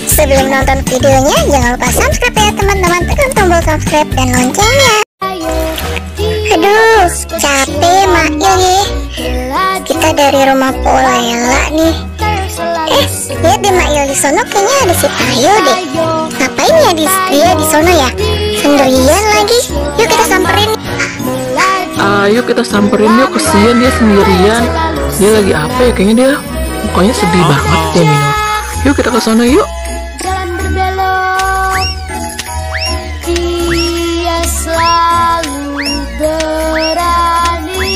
Sebelum nonton videonya, jangan lupa subscribe ya teman-teman. Tekan tombol subscribe dan loncengnya. Aduh, capek Mail ya. Kita dari rumah Polela nih. Lihat deh Mail, di sono kayaknya ada si Tayo deh. Ngapain ya dia di sono ya? Sendirian lagi. Yuk kita samperin. Ayo kita samperin yuk, kesian dia sendirian. Dia lagi apa ya? Kayaknya dia mukanya sedih banget ya Mino. Yuk kita ke sana yuk. Jalan berbelok, dia selalu berani.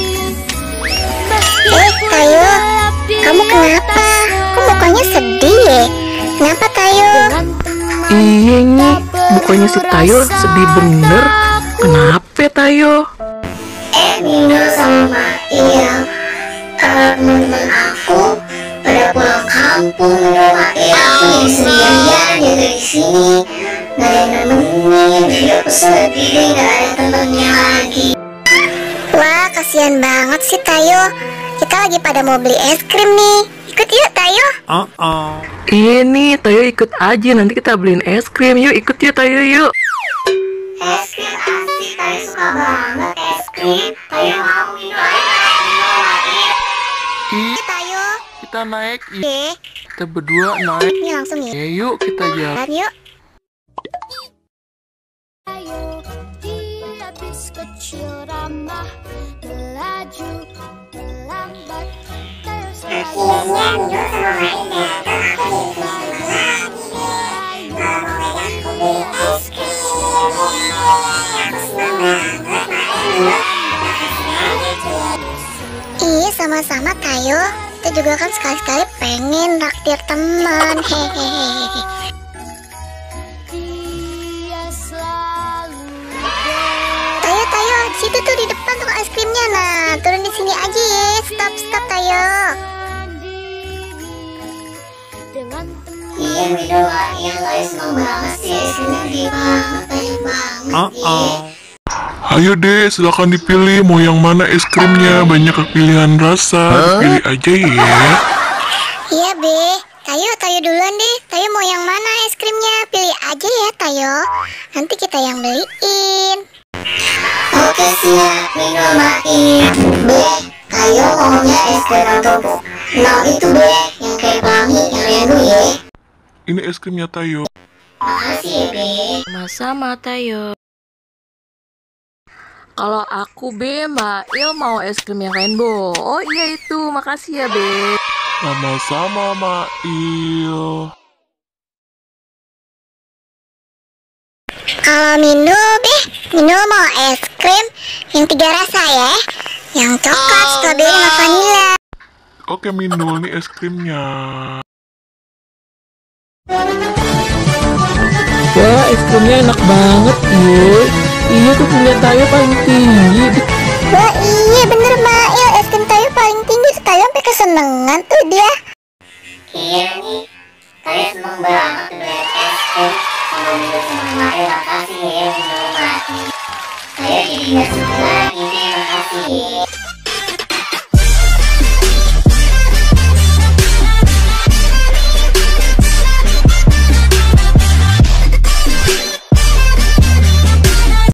Tayo, kamu kenapa? Kok mukanya sedih ya? Kenapa Tayo? Iya nih, mukanya si Tayo sedih bener. Kenapa Tayo? Mino sama Mail, teman-teman aku pada pulang kampung. Aku jadi sendirian jaga di sini, nggak ada yang nemenin. Jadi aku sedih, nggak ada temennya lagi. Wah, kasihan banget sih Tayo. Kita lagi pada mau beli es krim nih. Ikut yuk Tayo. Iya nih, Tayo ikut aja. Nanti kita beliin es krim. Yuk ikut ya Tayo yuk. Es krim asik, Tayo suka banget es krim. Tayo mau minum Tayo. Kita naik. Oke, Kita berdua naik. ini langsung ya. Yuk kita jalan. Dan yuk. Ayo, dia bis kecil ramah, melaju lambat. Tayo selalu Iya, sama-sama Tayo. Kita juga kan sekali-sekali pengen traktir teman. Hehehe. dia selalu Tayo, di situ tuh di depan tuh es krimnya. Nah, turun di sini aja ya. Stop Tayo. dengan Iya, Mino, iya guys, seneng banget sih. Es krimnya gede banget, banyak banget nih. Ayo deh, silakan dipilih mau yang mana es krimnya. Banyak pilihan rasa, dipilih aja ya. Iya, Be. Tayo duluan deh. Tayo mau yang mana es krimnya? Pilih aja ya, Tayo. Nanti kita yang beliin. Oke, siap. Mino, Mail. Be, Tayo maunya es krim atau nah itu Be, yang kayak pelangi, yang biru ya. Ini es krimnya Tayo. Makasih ya, Be. Sama-sama Tayo. Kalau aku Mbak Il mau es krim yang rainbow. Oh iya itu, makasih ya Be. Sama-sama Mail. Kalau Mino, Be, Mino mau es krim yang 3 rasa ya. Yang coklat, strawberry, sama vanilla. Oke Minul, nih es krimnya. Wah es krimnya enak banget ya. Iya tuh punya Tayo paling tinggi. Wah iya bener Mail, es krim Tayo paling tinggi. Tayo sampai kesenengan tuh dia. Iya nih, Tayo seneng banget beli es krim sama Mino sama Mail. Makasih ya Mino, Mail. Tayo jadi gak sedih lagi deh, makasih.